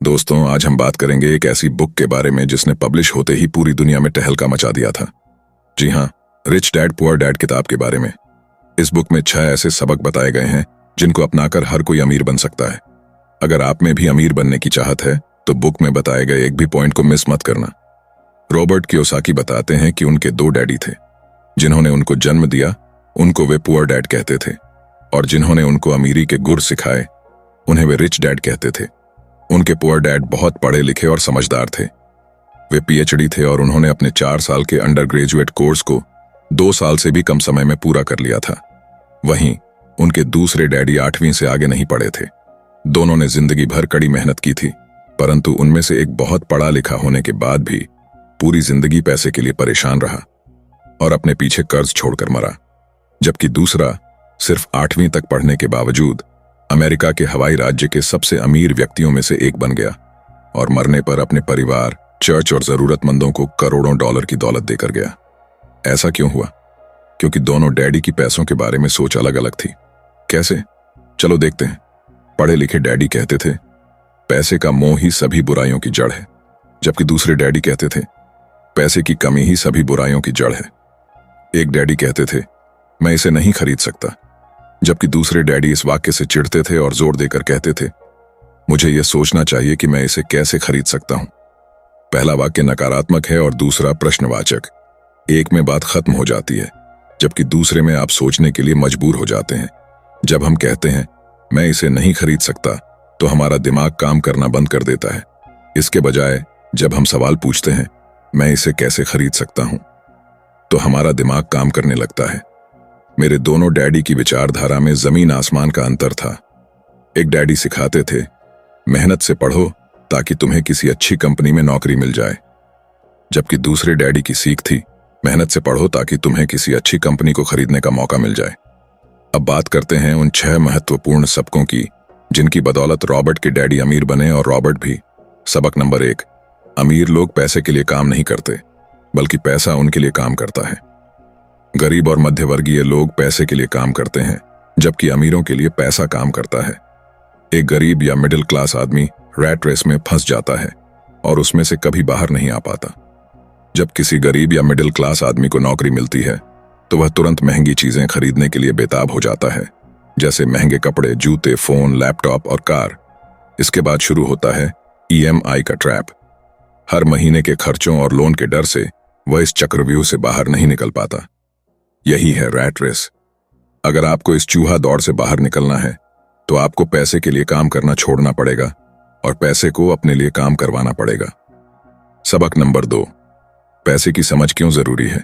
दोस्तों, आज हम बात करेंगे एक ऐसी बुक के बारे में जिसने पब्लिश होते ही पूरी दुनिया में टहलका मचा दिया था। जी हाँ, रिच डैड पुअर डैड किताब के बारे में। इस बुक में 6 ऐसे सबक बताए गए हैं जिनको अपनाकर हर कोई अमीर बन सकता है। अगर आप में भी अमीर बनने की चाहत है तो बुक में बताए गए एक भी पॉइंट को मिस मत करना। रॉबर्ट कियोसाकी बताते हैं कि उनके 2 डैडी थे। जिन्होंने उनको जन्म दिया उनको वे पुअर डैड कहते थे, और जिन्होंने उनको अमीरी के गुर सिखाए उन्हें वे रिच डैड कहते थे। उनके पुअर डैड बहुत पढ़े लिखे और समझदार थे। वे पीएचडी थे और उन्होंने अपने 4 साल के अंडर ग्रेजुएट कोर्स को 2 साल से भी कम समय में पूरा कर लिया था। वहीं उनके दूसरे डैडी 8वीं से आगे नहीं पढ़े थे। दोनों ने जिंदगी भर कड़ी मेहनत की थी, परंतु उनमें से एक बहुत पढ़ा लिखा होने के बाद भी पूरी जिंदगी पैसे के लिए परेशान रहा और अपने पीछे कर्ज छोड़कर मरा, जबकि दूसरा सिर्फ 8वीं तक पढ़ने के बावजूद अमेरिका के हवाई राज्य के सबसे अमीर व्यक्तियों में से एक बन गया और मरने पर अपने परिवार, चर्च और जरूरतमंदों को करोड़ों डॉलर की दौलत देकर गया। ऐसा क्यों हुआ? क्योंकि दोनों डैडी की पैसों के बारे में सोच अलग अलग थी। कैसे? चलो देखते हैं। पढ़े लिखे डैडी कहते थे, पैसे का मोह ही सभी बुराइयों की जड़ है, जबकि दूसरे डैडी कहते थे, पैसे की कमी ही सभी बुराइयों की जड़ है। एक डैडी कहते थे, मैं इसे नहीं खरीद सकता, जबकि दूसरे डैडी इस वाक्य से चिढ़ते थे और जोर देकर कहते थे, मुझे यह सोचना चाहिए कि मैं इसे कैसे खरीद सकता हूं। पहला वाक्य नकारात्मक है और दूसरा प्रश्नवाचक। एक में बात खत्म हो जाती है, जबकि दूसरे में आप सोचने के लिए मजबूर हो जाते हैं। जब हम कहते हैं मैं इसे नहीं खरीद सकता, तो हमारा दिमाग काम करना बंद कर देता है। इसके बजाय जब हम सवाल पूछते हैं मैं इसे कैसे खरीद सकता हूं, तो हमारा दिमाग काम करने लगता है। मेरे दोनों डैडी की विचारधारा में जमीन आसमान का अंतर था। एक डैडी सिखाते थे, मेहनत से पढ़ो ताकि तुम्हें किसी अच्छी कंपनी में नौकरी मिल जाए, जबकि दूसरे डैडी की सीख थी, मेहनत से पढ़ो ताकि तुम्हें किसी अच्छी कंपनी को खरीदने का मौका मिल जाए। अब बात करते हैं उन 6 महत्वपूर्ण सबकों की जिनकी बदौलत रॉबर्ट के डैडी अमीर बने और रॉबर्ट भी। सबक नंबर 1, अमीर लोग पैसे के लिए काम नहीं करते, बल्कि पैसा उनके लिए काम करता है। गरीब और मध्यवर्गीय लोग पैसे के लिए काम करते हैं, जबकि अमीरों के लिए पैसा काम करता है। एक गरीब या मिडिल क्लास आदमी रैट रेस में फंस जाता है और उसमें से कभी बाहर नहीं आ पाता। जब किसी गरीब या मिडिल क्लास आदमी को नौकरी मिलती है तो वह तुरंत महंगी चीजें खरीदने के लिए बेताब हो जाता है, जैसे महंगे कपड़े, जूते, फोन, लैपटॉप और कार। इसके बाद शुरू होता है EMI का ट्रैप। हर महीने के खर्चों और लोन के डर से वह इस चक्रव्यूह से बाहर नहीं निकल पाता। यही है रैट रेस। अगर आपको इस चूहा दौड़ से बाहर निकलना है तो आपको पैसे के लिए काम करना छोड़ना पड़ेगा और पैसे को अपने लिए काम करवाना पड़ेगा। सबक नंबर 2, पैसे की समझ क्यों जरूरी है।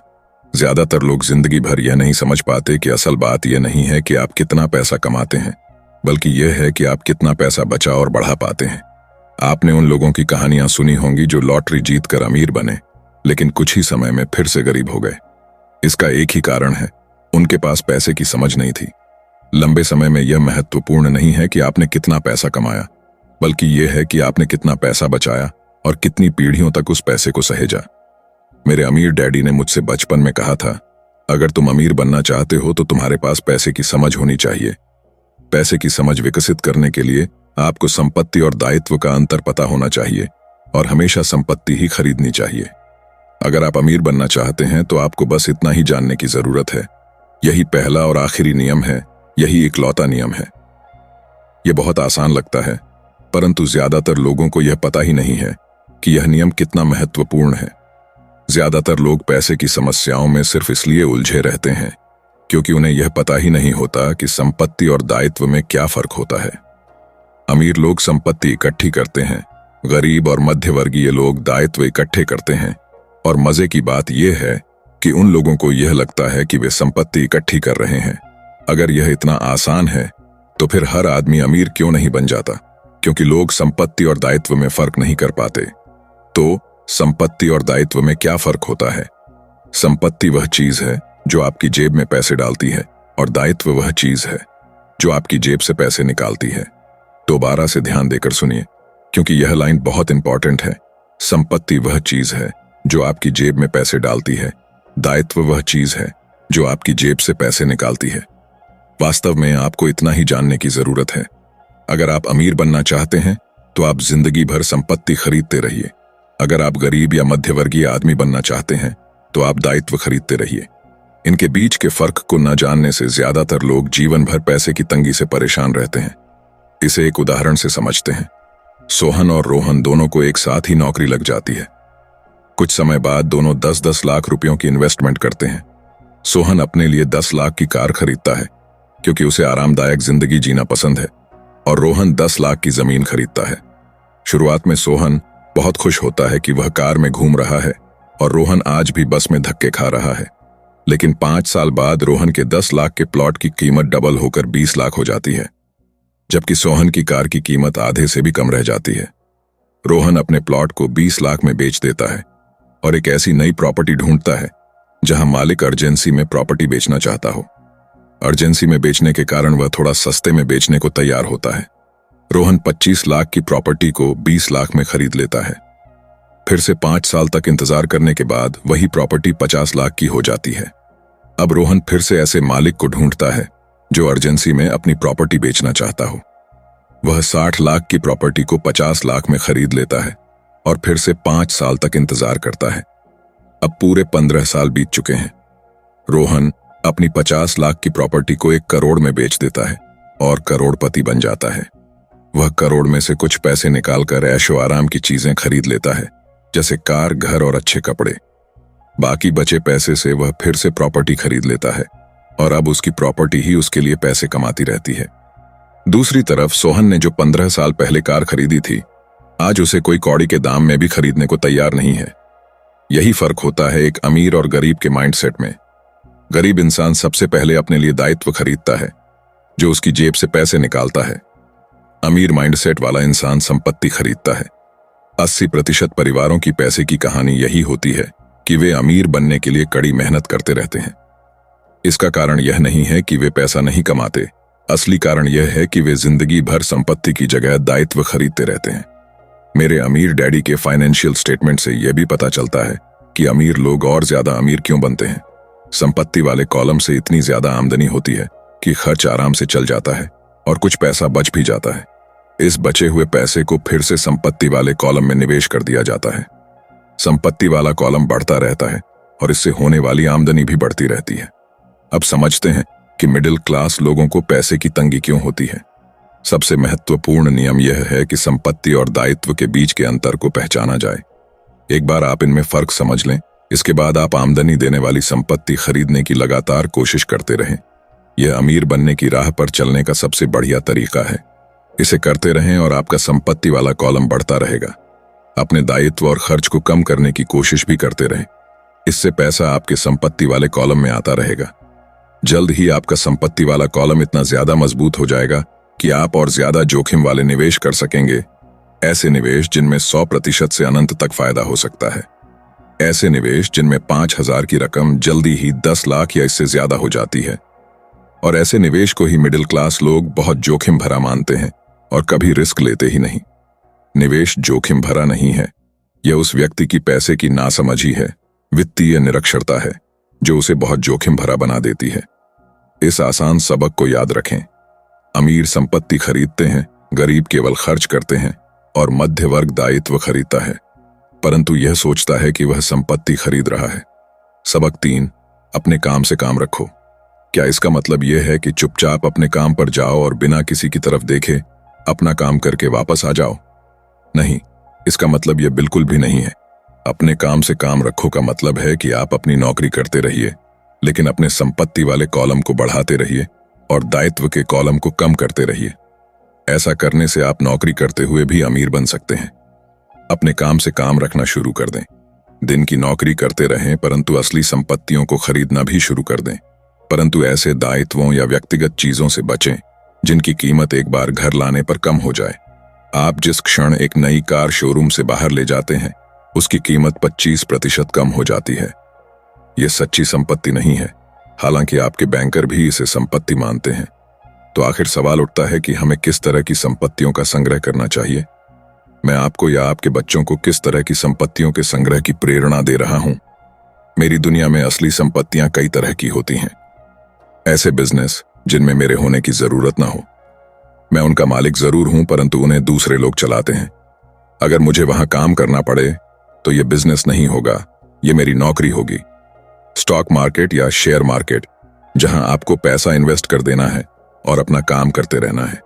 ज्यादातर लोग जिंदगी भर यह नहीं समझ पाते कि असल बात यह नहीं है कि आप कितना पैसा कमाते हैं, बल्कि यह है कि आप कितना पैसा बचा और बढ़ा पाते हैं। आपने उन लोगों की कहानियां सुनी होंगी जो लॉटरी जीतकर अमीर बने, लेकिन कुछ ही समय में फिर से गरीब हो गए। इसका एक ही कारण है, उनके पास पैसे की समझ नहीं थी। लंबे समय में यह महत्वपूर्ण नहीं है कि आपने कितना पैसा कमाया, बल्कि यह है कि आपने कितना पैसा बचाया और कितनी पीढ़ियों तक उस पैसे को सहेजा। मेरे अमीर डैडी ने मुझसे बचपन में कहा था, अगर तुम अमीर बनना चाहते हो तो तुम्हारे पास पैसे की समझ होनी चाहिए। पैसे की समझ विकसित करने के लिए आपको संपत्ति और दायित्व का अंतर पता होना चाहिए और हमेशा संपत्ति ही खरीदनी चाहिए। अगर आप अमीर बनना चाहते हैं तो आपको बस इतना ही जानने की जरूरत है। यही पहला और आखिरी नियम है, यही इकलौता नियम है। यह बहुत आसान लगता है, परंतु ज्यादातर लोगों को यह पता ही नहीं है कि यह नियम कितना महत्वपूर्ण है। ज्यादातर लोग पैसे की समस्याओं में सिर्फ इसलिए उलझे रहते हैं क्योंकि उन्हें यह पता ही नहीं होता कि संपत्ति और दायित्व में क्या फर्क होता है। अमीर लोग संपत्ति इकट्ठी करते हैं, गरीब और मध्यवर्गीय लोग दायित्व इकट्ठे करते हैं। और मजे की बात यह है कि उन लोगों को यह लगता है कि वे संपत्ति इकट्ठी कर रहे हैं। अगर यह इतना आसान है तो फिर हर आदमी अमीर क्यों नहीं बन जाता? क्योंकि लोग संपत्ति और दायित्व में फर्क नहीं कर पाते। तो संपत्ति और दायित्व में क्या फर्क होता है? संपत्ति वह चीज है जो आपकी जेब में पैसे डालती है और दायित्व वह चीज है जो आपकी जेब से पैसे निकालती है। दोबारा से ध्यान देकर सुनिए, क्योंकि यह लाइन बहुत इंपॉर्टेंट है। संपत्ति वह चीज है जो आपकी जेब में पैसे डालती है, दायित्व वह चीज है जो आपकी जेब से पैसे निकालती है। वास्तव में आपको इतना ही जानने की जरूरत है। अगर आप अमीर बनना चाहते हैं तो आप जिंदगी भर संपत्ति खरीदते रहिए। अगर आप गरीब या मध्यवर्गीय आदमी बनना चाहते हैं तो आप दायित्व खरीदते रहिए। इनके बीच के फर्क को न जानने से ज्यादातर लोग जीवन भर पैसे की तंगी से परेशान रहते हैं। इसे एक उदाहरण से समझते हैं। सोहन और रोहन दोनों को एक साथ ही नौकरी लग जाती है। कुछ समय बाद दोनों 10-10 लाख रुपयों की इन्वेस्टमेंट करते हैं। सोहन अपने लिए 10 लाख की कार खरीदता है क्योंकि उसे आरामदायक जिंदगी जीना पसंद है, और रोहन 10 लाख की जमीन खरीदता है। शुरुआत में सोहन बहुत खुश होता है कि वह कार में घूम रहा है और रोहन आज भी बस में धक्के खा रहा है। लेकिन 5 साल बाद रोहन के 10 लाख के प्लॉट की कीमत डबल होकर 20 लाख हो जाती है, जबकि सोहन की कार की कीमत आधे से भी कम रह जाती है। रोहन अपने प्लॉट को 20 लाख में बेच देता है और एक ऐसी नई प्रॉपर्टी ढूंढता है जहां मालिक अर्जेंसी में प्रॉपर्टी बेचना चाहता हो। अर्जेंसी में बेचने के कारण वह थोड़ा सस्ते में बेचने को तैयार होता है। रोहन 25 लाख की प्रॉपर्टी को 20 लाख में खरीद लेता है। फिर से 5 साल तक इंतजार करने के बाद वही प्रॉपर्टी 50 लाख की हो जाती है। अब रोहन फिर से ऐसे मालिक को ढूंढता है जो अर्जेंसी में अपनी प्रॉपर्टी बेचना चाहता हो। वह 60 लाख की प्रॉपर्टी को 50 लाख में खरीद लेता है और फिर से 5 साल तक इंतजार करता है। अब पूरे 15 साल बीत चुके हैं। रोहन अपनी 50 लाख की प्रॉपर्टी को 1 करोड़ में बेच देता है और करोड़पति बन जाता है। वह करोड़ में से कुछ पैसे निकालकर ऐशो आराम की चीजें खरीद लेता है, जैसे कार, घर और अच्छे कपड़े। बाकी बचे पैसे से वह फिर से प्रॉपर्टी खरीद लेता है और अब उसकी प्रॉपर्टी ही उसके लिए पैसे कमाती रहती है। दूसरी तरफ सोहन ने जो 15 साल पहले कार खरीदी थी, आज उसे कोई कौड़ी के दाम में भी खरीदने को तैयार नहीं है। यही फर्क होता है एक अमीर और गरीब के माइंडसेट में। गरीब इंसान सबसे पहले अपने लिए दायित्व खरीदता है, जो उसकी जेब से पैसे निकालता है। अमीर माइंडसेट वाला इंसान संपत्ति खरीदता है। 80% परिवारों की पैसे की कहानी यही होती है कि वे अमीर बनने के लिए कड़ी मेहनत करते रहते हैं। इसका कारण यह नहीं है कि वे पैसा नहीं कमाते, असली कारण यह है कि वे जिंदगी भर संपत्ति की जगह दायित्व खरीदते रहते हैं। मेरे अमीर डैडी के फाइनेंशियल स्टेटमेंट से यह भी पता चलता है कि अमीर लोग और ज्यादा अमीर क्यों बनते हैं। संपत्ति वाले कॉलम से इतनी ज्यादा आमदनी होती है कि खर्च आराम से चल जाता है और कुछ पैसा बच भी जाता है। इस बचे हुए पैसे को फिर से संपत्ति वाले कॉलम में निवेश कर दिया जाता है। संपत्ति वाला कॉलम बढ़ता रहता है और इससे होने वाली आमदनी भी बढ़ती रहती है। अब समझते हैं कि मिडिल क्लास लोगों को पैसे की तंगी क्यों होती है। सबसे महत्वपूर्ण नियम यह है कि संपत्ति और दायित्व के बीच के अंतर को पहचाना जाए। एक बार आप इनमें फर्क समझ लें, इसके बाद आप आमदनी देने वाली संपत्ति खरीदने की लगातार कोशिश करते रहें। यह अमीर बनने की राह पर चलने का सबसे बढ़िया तरीका है। इसे करते रहें और आपका संपत्ति वाला कॉलम बढ़ता रहेगा। अपने दायित्व और खर्च को कम करने की कोशिश भी करते रहें। इससे पैसा आपके संपत्ति वाले कॉलम में आता रहेगा। जल्द ही आपका संपत्ति वाला कॉलम इतना ज्यादा मजबूत हो जाएगा कि आप और ज्यादा जोखिम वाले निवेश कर सकेंगे। ऐसे निवेश जिनमें 100% से अनंत तक फायदा हो सकता है। ऐसे निवेश जिनमें 5,000 की रकम जल्दी ही 10 लाख या इससे ज्यादा हो जाती है। और ऐसे निवेश को ही मिडिल क्लास लोग बहुत जोखिम भरा मानते हैं और कभी रिस्क लेते ही नहीं। निवेश जोखिम भरा नहीं है, यह उस व्यक्ति की पैसे की नासमझी है, वित्तीय निरक्षरता है, जो उसे बहुत जोखिम भरा बना देती है। इस आसान सबक को याद रखें। अमीर संपत्ति खरीदते हैं, गरीब केवल खर्च करते हैं और मध्य वर्ग दायित्व खरीदता है, परंतु यह सोचता है कि वह संपत्ति खरीद रहा है। सबक 3, अपने काम से काम रखो। क्या इसका मतलब यह है कि चुपचाप अपने काम पर जाओ और बिना किसी की तरफ देखे अपना काम करके वापस आ जाओ? नहीं, इसका मतलब यह बिल्कुल भी नहीं है। अपने काम से काम रखो का मतलब है कि आप अपनी नौकरी करते रहिए, लेकिन अपने संपत्ति वाले कॉलम को बढ़ाते रहिए और दायित्व के कॉलम को कम करते रहिए। ऐसा करने से आप नौकरी करते हुए भी अमीर बन सकते हैं। अपने काम से काम रखना शुरू कर दें। दिन की नौकरी करते रहें, परंतु असली संपत्तियों को खरीदना भी शुरू कर दें। परंतु ऐसे दायित्वों या व्यक्तिगत चीजों से बचें जिनकी कीमत एक बार घर लाने पर कम हो जाए। आप जिस क्षण एक नई कार शोरूम से बाहर ले जाते हैं, उसकी कीमत 25% कम हो जाती है। यह सच्ची संपत्ति नहीं है, हालांकि आपके बैंकर भी इसे संपत्ति मानते हैं। तो आखिर सवाल उठता है कि हमें किस तरह की संपत्तियों का संग्रह करना चाहिए। मैं आपको या आपके बच्चों को किस तरह की संपत्तियों के संग्रह की प्रेरणा दे रहा हूं। मेरी दुनिया में असली संपत्तियां कई तरह की होती हैं। ऐसे बिजनेस जिनमें मेरे होने की जरूरत ना हो। मैं उनका मालिक जरूर हूं, परंतु उन्हें दूसरे लोग चलाते हैं। अगर मुझे वहां काम करना पड़े तो ये बिजनेस नहीं होगा, ये मेरी नौकरी होगी। स्टॉक मार्केट या शेयर मार्केट, जहां आपको पैसा इन्वेस्ट कर देना है और अपना काम करते रहना है।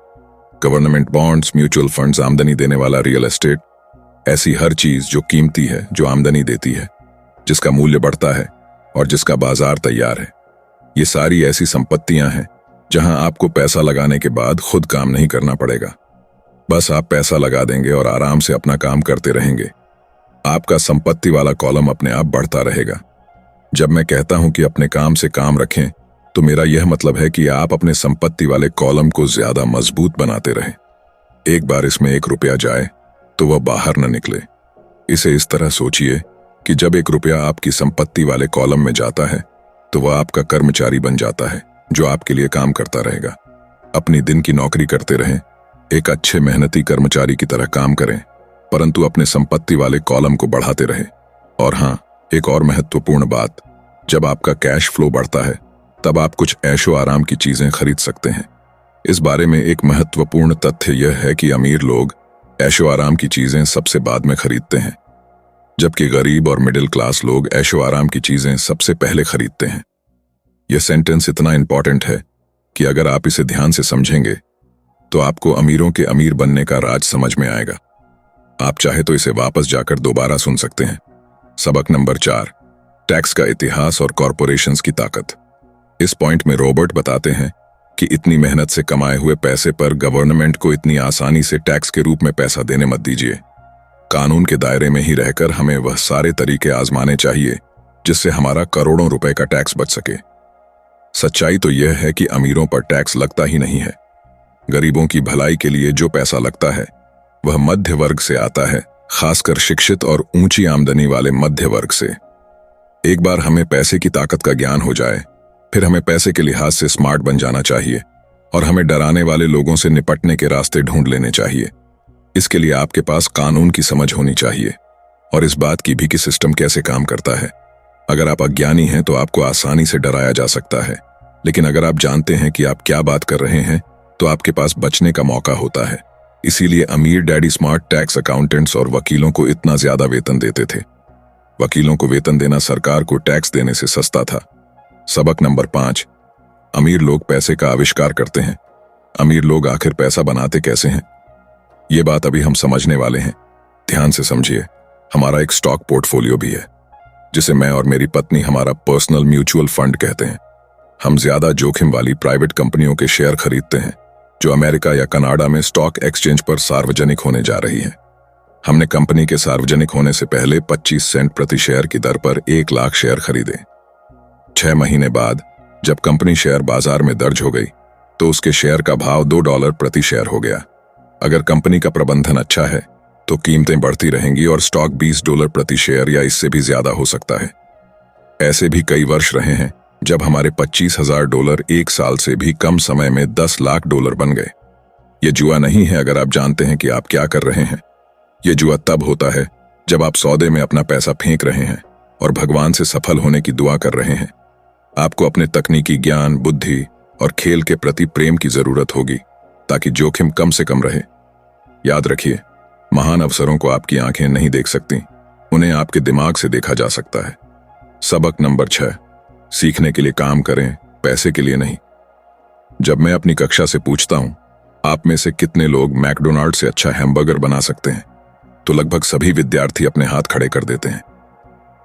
गवर्नमेंट बॉन्ड्स, म्यूचुअल फंड्स, आमदनी देने वाला रियल एस्टेट, ऐसी हर चीज जो कीमती है, जो आमदनी देती है, जिसका मूल्य बढ़ता है और जिसका बाजार तैयार है। ये सारी ऐसी संपत्तियां हैं जहां आपको पैसा लगाने के बाद खुद काम नहीं करना पड़ेगा। बस आप पैसा लगा देंगे और आराम से अपना काम करते रहेंगे। आपका संपत्ति वाला कॉलम अपने आप बढ़ता रहेगा। जब मैं कहता हूं कि अपने काम से काम रखें, तो मेरा यह मतलब है कि आप अपने संपत्ति वाले कॉलम को ज्यादा मजबूत बनाते रहें। एक बार इसमें 1 रुपया जाए तो वह बाहर न निकले। इसे इस तरह सोचिए कि जब 1 रुपया आपकी संपत्ति वाले कॉलम में जाता है तो वह आपका कर्मचारी बन जाता है, जो आपके लिए काम करता रहेगा। अपनी दिन की नौकरी करते रहें, एक अच्छे मेहनती कर्मचारी की तरह काम करें, परंतु अपने संपत्ति वाले कॉलम को बढ़ाते रहें। और हाँ, एक और महत्वपूर्ण बात, जब आपका कैश फ्लो बढ़ता है तब आप कुछ ऐशो आराम की चीजें खरीद सकते हैं। इस बारे में एक महत्वपूर्ण तथ्य यह है कि अमीर लोग ऐशो आराम की चीजें सबसे बाद में खरीदते हैं, जबकि गरीब और मिडिल क्लास लोग ऐशो आराम की चीजें सबसे पहले खरीदते हैं। यह सेंटेंस इतना इंपॉर्टेंट है कि अगर आप इसे ध्यान से समझेंगे तो आपको अमीरों के अमीर बनने का राज समझ में आएगा। आप चाहे तो इसे वापस जाकर दोबारा सुन सकते हैं। सबक नंबर 4, टैक्स का इतिहास और कॉरपोरेशंस की ताकत। इस पॉइंट में रॉबर्ट बताते हैं कि इतनी मेहनत से कमाए हुए पैसे पर गवर्नमेंट को इतनी आसानी से टैक्स के रूप में पैसा देने मत दीजिए। कानून के दायरे में ही रहकर हमें वह सारे तरीके आजमाने चाहिए जिससे हमारा करोड़ों रुपए का टैक्स बच सके। सच्चाई तो यह है कि अमीरों पर टैक्स लगता ही नहीं है। गरीबों की भलाई के लिए जो पैसा लगता है वह मध्य वर्ग से आता है, खासकर शिक्षित और ऊंची आमदनी वाले मध्य वर्ग से। एक बार हमें पैसे की ताकत का ज्ञान हो जाए, फिर हमें पैसे के लिहाज से स्मार्ट बन जाना चाहिए और हमें डराने वाले लोगों से निपटने के रास्ते ढूंढ लेने चाहिए। इसके लिए आपके पास कानून की समझ होनी चाहिए और इस बात की भी कि सिस्टम कैसे काम करता है। अगर आप अज्ञानी हैं तो आपको आसानी से डराया जा सकता है, लेकिन अगर आप जानते हैं कि आप क्या बात कर रहे हैं तो आपके पास बचने का मौका होता है। इसीलिए अमीर डैडी स्मार्ट टैक्स अकाउंटेंट्स और वकीलों को इतना ज्यादा वेतन देते थे। वकीलों को वेतन देना सरकार को टैक्स देने से सस्ता था। सबक नंबर 5, अमीर लोग पैसे का आविष्कार करते हैं। अमीर लोग आखिर पैसा बनाते कैसे हैं? ये बात अभी हम समझने वाले हैं। ध्यान से समझिए। हमारा एक स्टॉक पोर्टफोलियो भी है, जिसे मैं और मेरी पत्नी हमारा पर्सनल म्यूचुअल फंड कहते हैं। हम ज्यादा जोखिम वाली प्राइवेट कंपनियों के शेयर खरीदते हैं जो अमेरिका या कनाडा में स्टॉक एक्सचेंज पर सार्वजनिक होने जा रही है। हमने कंपनी के सार्वजनिक होने से पहले 25 सेंट प्रति शेयर की दर पर 1 लाख शेयर खरीदे। 6 महीने बाद जब कंपनी शेयर बाजार में दर्ज हो गई तो उसके शेयर का भाव $2 प्रति शेयर हो गया। अगर कंपनी का प्रबंधन अच्छा है तो कीमतें बढ़ती रहेंगी और स्टॉक $20 प्रति शेयर या इससे भी ज्यादा हो सकता है। ऐसे भी कई वर्ष रहे हैं जब हमारे $25,000 1 साल से भी कम समय में $10 लाख बन गए। ये जुआ नहीं है अगर आप जानते हैं कि आप क्या कर रहे हैं। ये जुआ तब होता है जब आप सौदे में अपना पैसा फेंक रहे हैं और भगवान से सफल होने की दुआ कर रहे हैं। आपको अपने तकनीकी ज्ञान, बुद्धि और खेल के प्रति प्रेम की जरूरत होगी ताकि जोखिम कम से कम रहे। याद रखिए, महान अवसरों को आपकी आंखें नहीं देख सकती, उन्हें आपके दिमाग से देखा जा सकता है। सबक नंबर 6, सीखने के लिए काम करें, पैसे के लिए नहीं। जब मैं अपनी कक्षा से पूछता हूं आप में से कितने लोग मैकडोनाल्ड से अच्छा हैमबर्गर बना सकते हैं, तो लगभग सभी विद्यार्थी अपने हाथ खड़े कर देते हैं।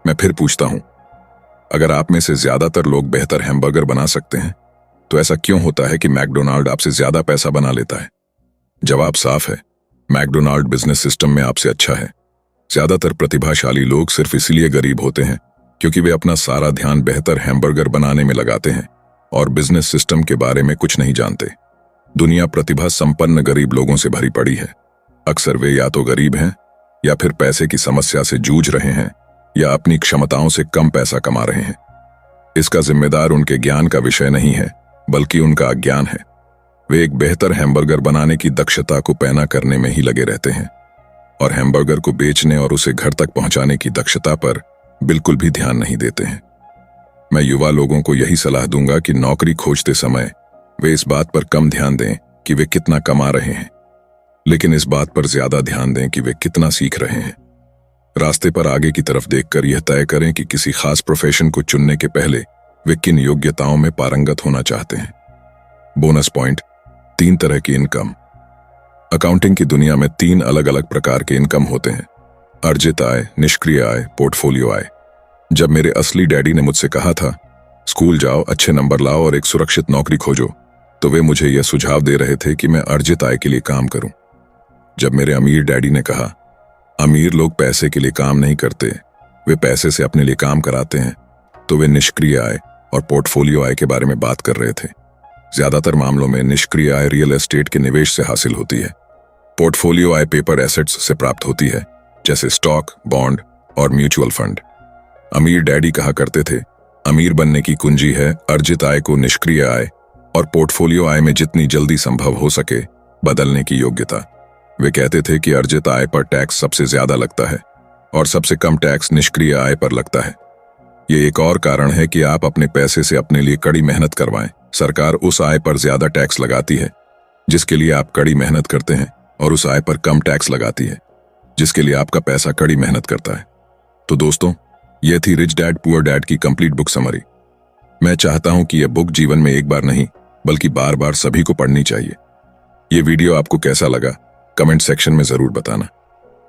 मैं फिर पूछता हूं, अगर आप में से ज्यादातर लोग बेहतर हैमबर्गर बना सकते हैं तो ऐसा क्यों होता है कि मैकडोनाल्ड आपसे ज्यादा पैसा बना लेता है? जवाब साफ है, मैकडोनाल्ड बिजनेस सिस्टम में आपसे अच्छा है। ज्यादातर प्रतिभाशाली लोग सिर्फ इसलिए गरीब होते हैं क्योंकि वे अपना सारा ध्यान बेहतर हैमबर्गर बनाने में लगाते हैं और बिजनेस सिस्टम के बारे में कुछ नहीं जानते। दुनिया प्रतिभा संपन्न गरीब लोगों से भरी पड़ी है। अक्सर वे या तो गरीब हैं या फिर पैसे की समस्या से जूझ रहे हैं या अपनी क्षमताओं से कम पैसा कमा रहे हैं। इसका जिम्मेदार उनके ज्ञान का विषय नहीं है बल्कि उनका अज्ञान है। वे एक बेहतर हैमबर्गर बनाने की दक्षता को पैना करने में ही लगे रहते हैं और हैमबर्गर को बेचने और उसे घर तक पहुंचाने की दक्षता पर बिल्कुल भी ध्यान नहीं देते हैं। मैं युवा लोगों को यही सलाह दूंगा कि नौकरी खोजते समय वे इस बात पर कम ध्यान दें कि वे कितना कमा रहे हैं, लेकिन इस बात पर ज्यादा ध्यान दें कि वे कितना सीख रहे हैं। रास्ते पर आगे की तरफ देखकर यह तय करें कि किसी खास प्रोफेशन को चुनने के पहले वे किन योग्यताओं में पारंगत होना चाहते हैं। बोनस पॉइंट, 3 तरह की इनकम। अकाउंटिंग की दुनिया में 3 अलग अलग प्रकार के इनकम होते हैं: अर्जित आय, निष्क्रिय आय, पोर्टफोलियो आय। जब मेरे असली डैडी ने मुझसे कहा था, स्कूल जाओ, अच्छे नंबर लाओ और एक सुरक्षित नौकरी खोजो, तो वे मुझे यह सुझाव दे रहे थे कि मैं अर्जित आय के लिए काम करूं। जब मेरे अमीर डैडी ने कहा, अमीर लोग पैसे के लिए काम नहीं करते, वे पैसे से अपने लिए काम कराते हैं, तो वे निष्क्रिय आय और पोर्टफोलियो आय के बारे में बात कर रहे थे। ज्यादातर मामलों में निष्क्रिय आय रियल एस्टेट के निवेश से हासिल होती है। पोर्टफोलियो आय पेपर एसेट्स से प्राप्त होती है, जैसे स्टॉक, बॉन्ड और म्यूचुअल फंड। अमीर डैडी कहा करते थे, अमीर बनने की कुंजी है अर्जित आय को निष्क्रिय आय और पोर्टफोलियो आय में जितनी जल्दी संभव हो सके बदलने की योग्यता। वे कहते थे कि अर्जित आय पर टैक्स सबसे ज्यादा लगता है और सबसे कम टैक्स निष्क्रिय आय पर लगता है। ये एक और कारण है कि आप अपने पैसे से अपने लिए कड़ी मेहनत करवाएं। सरकार उस आय पर ज्यादा टैक्स लगाती है जिसके लिए आप कड़ी मेहनत करते हैं, और उस आय पर कम टैक्स लगाती है जिसके लिए आपका पैसा कड़ी मेहनत करता है। तो दोस्तों, यह थी रिच डैड पुअर डैड की कंप्लीट बुक समरी। मैं चाहता हूं कि यह बुक जीवन में एक बार नहीं बल्कि बार बार सभी को पढ़नी चाहिए। ये वीडियो आपको कैसा लगा कमेंट सेक्शन में जरूर बताना।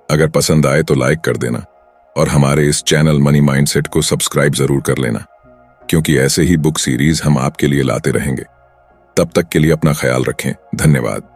अगर पसंद आए तो लाइक कर देना और हमारे इस चैनल मनी माइंडसेट को सब्सक्राइब जरूर कर लेना, क्योंकि ऐसे ही बुक सीरीज हम आपके लिए लाते रहेंगे। तब तक के लिए अपना ख्याल रखें। धन्यवाद।